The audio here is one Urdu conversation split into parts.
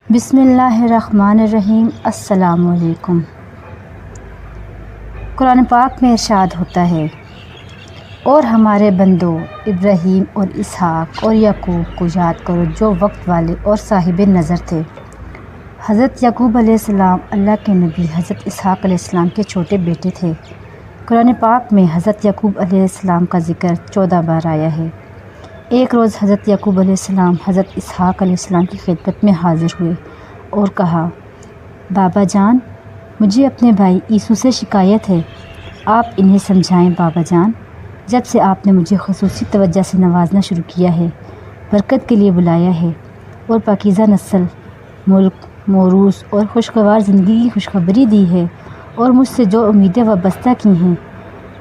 بسم اللہ الرحمن الرحیم۔ السلام علیکم۔ قرآن پاک میں ارشاد ہوتا ہے، اور ہمارے بندوں ابراہیم اور اسحاق اور یعقوب کو یاد کرو جو وقت والے اور صاحب نظر تھے۔ حضرت یعقوب علیہ السلام اللہ کے نبی حضرت اسحاق علیہ السلام کے چھوٹے بیٹے تھے۔ قرآن پاک میں حضرت یعقوب علیہ السلام کا ذکر 14 بار آیا ہے۔ ایک روز حضرت یعقوب علیہ السلام حضرت اسحاق علیہ السلام کی خدمت میں حاضر ہوئے اور کہا، بابا جان، مجھے اپنے بھائی عیسو سے شکایت ہے، آپ انہیں سمجھائیں بابا جان۔ جب سے آپ نے مجھے خصوصی توجہ سے نوازنا شروع کیا ہے، برکت کے لیے بلایا ہے اور پاکیزہ نسل، ملک، موروث اور خوشگوار زندگی کی خوشخبری دی ہے اور مجھ سے جو امیدیں وابستہ کی ہیں،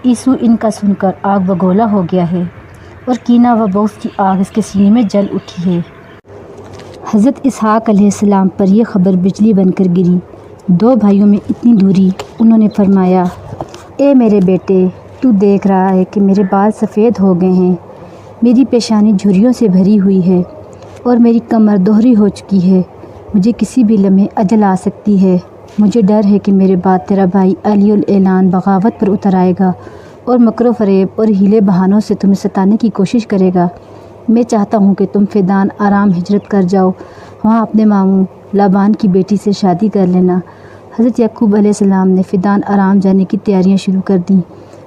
عیسو ان کا سن کر آگ بگولا ہو گیا ہے اور کینہ و بغض کی آگ اس کے سینے میں جل اٹھی ہے۔ حضرت اسحاق علیہ السلام پر یہ خبر بجلی بن کر گری۔ دو بھائیوں میں اتنی دوری۔ انہوں نے فرمایا، اے میرے بیٹے، تو دیکھ رہا ہے کہ میرے بال سفید ہو گئے ہیں، میری پیشانی جھریوں سے بھری ہوئی ہے اور میری کمر دوہری ہو چکی ہے۔ مجھے کسی بھی لمحے اجل آ سکتی ہے۔ مجھے ڈر ہے کہ میرے بعد تیرا بھائی علی الاعلان بغاوت پر اتر آئے گا اور مکر و فریب اور ہیلے بہانوں سے تمہیں ستانے کی کوشش کرے گا۔ میں چاہتا ہوں کہ تم فدان آرام ہجرت کر جاؤ، وہاں اپنے ماموں لابان کی بیٹی سے شادی کر لینا۔ حضرت یعقوب علیہ السلام نے فدان آرام جانے کی تیاریاں شروع کر دیں۔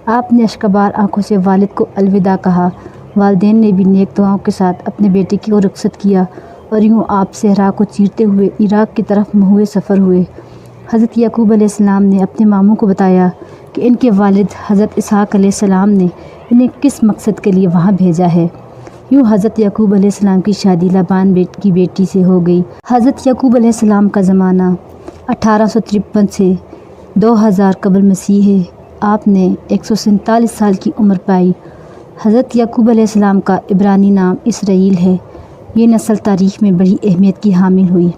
آپ نے اشکبار آنکھوں سے والد کو الوداع کہا۔ والدین نے بھی نیک دعاؤں کے ساتھ اپنے بیٹے کی رخصت کیا اور یوں آپ صحرا کو چیرتے ہوئے عراق کی طرف مہوے سفر ہوئے۔ حضرت یعقوب علیہ السلام نے اپنے ماموں کو بتایا کہ ان کے والد حضرت اسحاق علیہ السلام نے انہیں کس مقصد کے لیے وہاں بھیجا ہے۔ یوں حضرت یعقوب علیہ السلام کی شادی لابان کی بیٹی سے ہو گئی۔ حضرت یعقوب علیہ السلام کا زمانہ 1853 سے 2000 قبل مسیح ہے۔ آپ نے 147 سال کی عمر پائی۔ حضرت یعقوب علیہ السلام کا عبرانی نام اسرائیل ہے۔ یہ نسل تاریخ میں بڑی اہمیت کی حامل ہوئی۔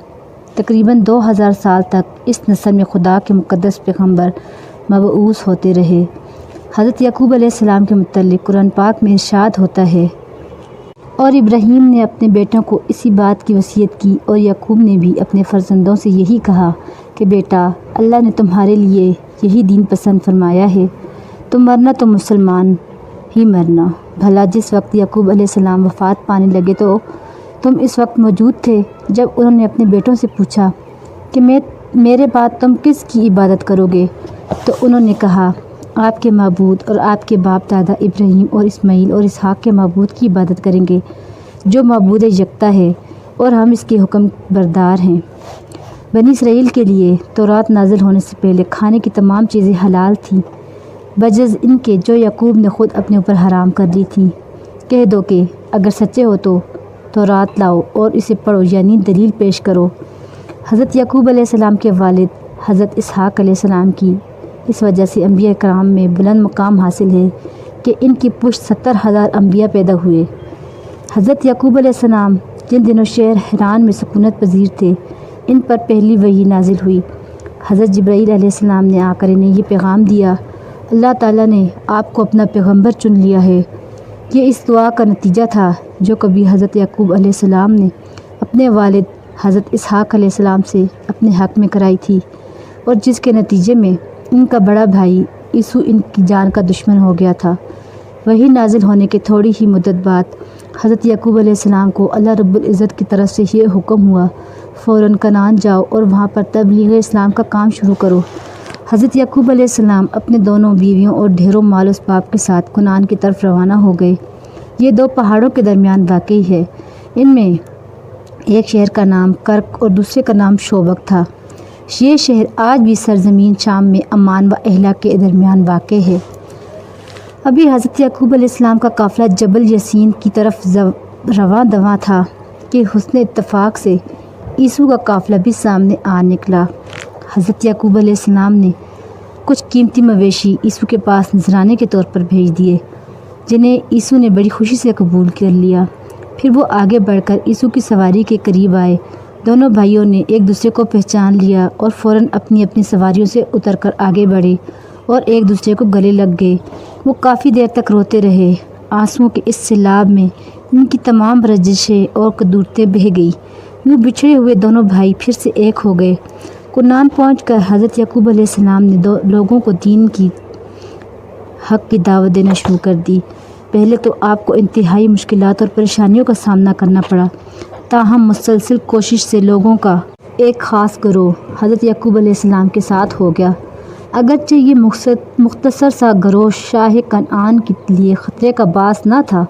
تقریباً 2000 سال تک اس نسل میں خدا کے مقدس پیغمبر مبعوث ہوتے رہے۔ حضرت یعقوب علیہ السلام کے متعلق قرآن پاک میں ارشاد ہوتا ہے، اور ابراہیم نے اپنے بیٹوں کو اسی بات کی وصیت کی اور یعقوب نے بھی اپنے فرزندوں سے یہی کہا کہ بیٹا، اللہ نے تمہارے لیے یہی دین پسند فرمایا ہے، تم مرنا تو مسلمان ہی مرنا۔ بھلا جس وقت یعقوب علیہ السلام وفات پانے لگے تو تم اس وقت موجود تھے جب انہوں نے اپنے بیٹوں سے پوچھا کہ میرے بعد تم کس کی عبادت کرو گے؟ تو انہوں نے کہا، آپ کے معبود اور آپ کے باپ دادا ابراہیم اور اسماعیل اور اسحاق کے معبود کی عبادت کریں گے جو معبود یکتا ہے، اور ہم اس کے حکم بردار ہیں۔ بنی اسرائیل کے لیے تورات نازل ہونے سے پہلے کھانے کی تمام چیزیں حلال تھیں بجز ان کے جو یعقوب نے خود اپنے اوپر حرام کر لی تھیں۔ کہہ دو کہ اگر سچے ہو تو تورات لاؤ اور اسے پڑھو، یعنی دلیل پیش کرو۔ حضرت یعقوب علیہ السلام کے والد حضرت اسحاق علیہ السلام کی اس وجہ سے انبیاء کرام میں بلند مقام حاصل ہے کہ ان کی پشت 70,000 انبیاء پیدا ہوئے۔ حضرت یعقوب علیہ السلام جن دنوں شہر حران میں سکونت پذیر تھے، ان پر پہلی وحی نازل ہوئی۔ حضرت جبرائیل علیہ السلام نے آ کر انہیں یہ پیغام دیا، اللہ تعالیٰ نے آپ کو اپنا پیغمبر چن لیا ہے۔ یہ اس دعا کا نتیجہ تھا جو کبھی حضرت یعقوب علیہ السلام نے اپنے والد حضرت اسحاق علیہ السلام سے اپنے حق میں کرائی تھی، اور جس کے نتیجے میں ان کا بڑا بھائی عیسو ان کی جان کا دشمن ہو گیا تھا۔ وحی نازل ہونے کے تھوڑی ہی مدت بعد حضرت یعقوب علیہ السلام کو اللہ رب العزت کی طرف سے یہ حکم ہوا، فوراً کنعان جاؤ اور وہاں پر تبلیغ اسلام کا کام شروع کرو۔ حضرت یعقوب علیہ السلام اپنے دونوں بیویوں اور ڈھیروں مال و اسباب کے ساتھ کنعان کی طرف روانہ ہو گئے۔ یہ دو پہاڑوں کے درمیان واقع ہے۔ ان میں ایک شہر کا نام کرک اور دوسرے کا نام شوبک تھا۔ یہ شہر آج بھی سرزمین شام میں عمان و اہلا کے درمیان واقع ہے۔ ابھی حضرت یعقوب علیہ السلام کا قافلہ جبل یسین کی طرف رواں دواں تھا کہ حسن اتفاق سے عیسو کا قافلہ بھی سامنے آ نکلا۔ حضرت یعقوب علیہ السلام نے کچھ قیمتی مویشی عیسو کے پاس نذرانے کے طور پر بھیج دیے، جنہیں عیسو نے بڑی خوشی سے قبول کر لیا۔ پھر وہ آگے بڑھ کر عیسو کی سواری کے قریب آئے۔ دونوں بھائیوں نے ایک دوسرے کو پہچان لیا اور فوراً اپنی اپنی سواریوں سے اتر کر آگے بڑھے اور ایک دوسرے کو گلے لگ گئے۔ وہ کافی دیر تک روتے رہے۔ آنسوؤں کے اس سیلاب میں ان کی تمام رنجشیں اور قدورتیں بہہ گئی۔ یوں بچھڑے ہوئے دونوں بھائی پھر سے ایک ہو گئے۔ کنعان پہنچ کر حضرت یعقوب علیہ السلام نے لوگوں کو دین کی حق کی دعوت دینا شروع کر دی۔ پہلے تو آپ کو انتہائی مشکلات اور پریشانیوں کا سامنا کرنا پڑا، تاہم مسلسل کوشش سے لوگوں کا ایک خاص گروہ حضرت یعقوب علیہ السلام کے ساتھ ہو گیا۔ اگرچہ یہ مختصر سا گروہ شاہ کنعان کے لیے خطرے کا باعث نہ تھا،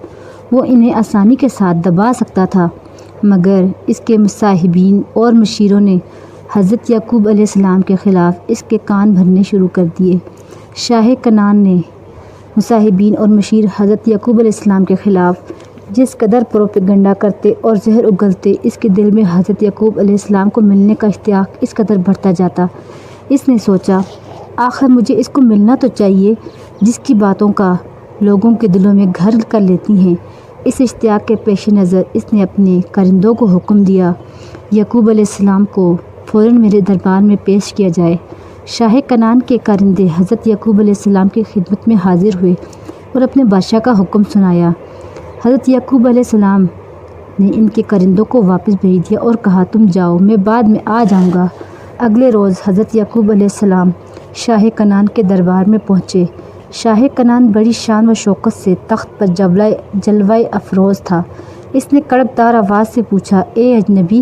وہ انہیں آسانی کے ساتھ دبا سکتا تھا، مگر اس کے مصاحبین اور مشیروں نے حضرت یعقوب علیہ السلام کے خلاف اس کے کان بھرنے شروع کر دیے۔ شاہ کنعان نے مصاحبین اور مشیر حضرت یعقوب علیہ السلام کے خلاف جس قدر پروپیگنڈا کرتے اور زہر اگلتے، اس کے دل میں حضرت یعقوب علیہ السلام کو ملنے کا اشتیاق اس قدر بڑھتا جاتا۔ اس نے سوچا، آخر مجھے اس کو ملنا تو چاہیے جس کی باتوں کا لوگوں کے دلوں میں گھر کر لیتی ہیں۔ اس اشتیاق کے پیش نظر اس نے اپنے کارندوں کو حکم دیا، یعقوب علیہ السلام کو فوراً میرے دربار میں پیش کیا جائے۔ شاہ کنعان کے کارندے حضرت یعقوب علیہ السلام کی خدمت میں حاضر ہوئے اور اپنے بادشاہ کا حکم سنایا۔ حضرت یعقوب علیہ السلام نے ان کے کارندوں کو واپس بھیج دیا اور کہا، تم جاؤ، میں بعد میں آ جاؤں گا۔ اگلے روز حضرت یعقوب علیہ السلام شاہ کنعان کے دربار میں پہنچے۔ شاہ کنعان بڑی شان و شوکت سے تخت پر جلوہ افروز تھا۔ اس نے کڑکدار آواز سے پوچھا، اے اجنبی،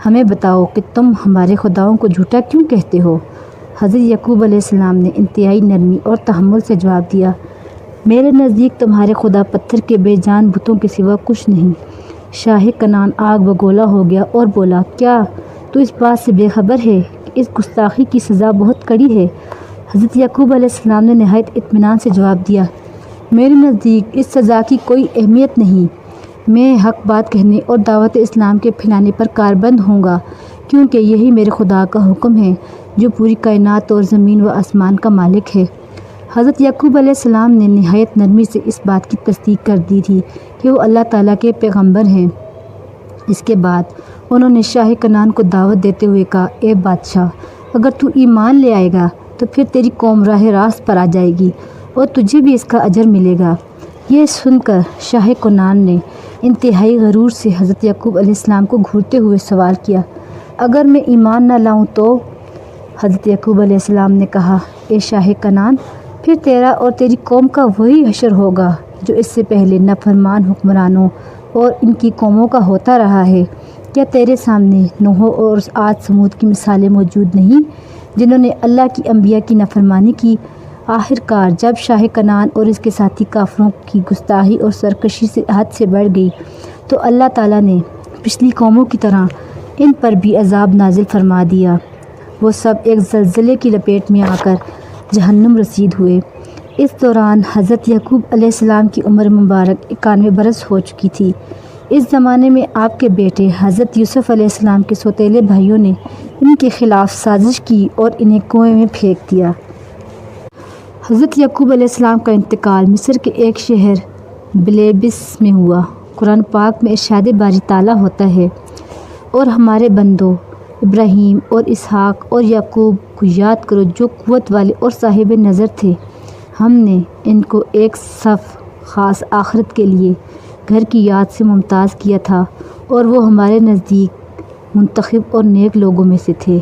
ہمیں بتاؤ کہ تم ہمارے خداؤں کو جھوٹا کیوں کہتے ہو؟ حضرت یعقوب علیہ السلام نے انتہائی نرمی اور تحمل سے جواب دیا، میرے نزدیک تمہارے خدا پتھر کے بے جان بتوں کے سوا کچھ نہیں۔ شاہ کنعان آگ بگولا ہو گیا اور بولا، کیا تو اس بات سے بے خبر ہے کہ اس گستاخی کی سزا بہت کڑی ہے؟ حضرت یعقوب علیہ السلام نے نہایت اطمینان سے جواب دیا، میرے نزدیک اس سزا کی کوئی اہمیت نہیں۔ میں حق بات کہنے اور دعوت اسلام کے پھیلانے پر کاربند ہوں گا، کیونکہ یہی میرے خدا کا حکم ہے جو پوری کائنات اور زمین و آسمان کا مالک ہے۔ حضرت یعقوب علیہ السلام نے نہایت نرمی سے اس بات کی تصدیق کر دی تھی کہ وہ اللہ تعالیٰ کے پیغمبر ہیں۔ اس کے بعد انہوں نے شاہ کنعان کو دعوت دیتے ہوئے کہا، اے بادشاہ، اگر تو ایمان لے آئے گا تو پھر تیری قوم راہ راست پر آ جائے گی اور تجھے بھی اس کا اجر ملے گا۔ یہ سن کر شاہ کنعان نے انتہائی غرور سے حضرت یعقوب علیہ السلام کو گھورتے ہوئے سوال کیا، اگر میں ایمان نہ لاؤں تو؟ حضرت یعقوب علیہ السلام نے کہا، اے شاہ کنعان، پھر تیرا اور تیری قوم کا وہی حشر ہوگا جو اس سے پہلے نافرمان حکمرانوں اور ان کی قوموں کا ہوتا رہا ہے۔ کیا تیرے سامنے نوح اور عاد ثمود کی مثالیں موجود نہیں، جنہوں نے اللہ کی انبیاء کی نافرمانی کی؟ آخرکار جب شاہ کنعان اور اس کے ساتھی کافروں کی گستاخی اور سرکشی سے حد سے بڑھ گئی تو اللہ تعالیٰ نے پچھلی قوموں کی طرح ان پر بھی عذاب نازل فرما دیا۔ وہ سب ایک زلزلے کی لپیٹ میں آ کر جہنم رسید ہوئے۔ اس دوران حضرت یعقوب علیہ السلام کی عمر مبارک 91 برس ہو چکی تھی۔ اس زمانے میں آپ کے بیٹے حضرت یوسف علیہ السلام کے سوتیلے بھائیوں نے ان کے خلاف سازش کی اور انہیں کنویں میں پھینک دیا۔ حضرت یعقوب علیہ السلام کا انتقال مصر کے ایک شہر بلیبس میں ہوا۔ قرآن پاک میں ارشاد باری تعالیٰ ہوتا ہے، اور ہمارے بندوں ابراہیم اور اسحاق اور یعقوب کو یاد کرو جو قوت والے اور صاحب نظر تھے۔ ہم نے ان کو ایک صف خاص آخرت کے لیے گھر کی یاد سے ممتاز کیا تھا، اور وہ ہمارے نزدیک منتخب اور نیک لوگوں میں سے تھے۔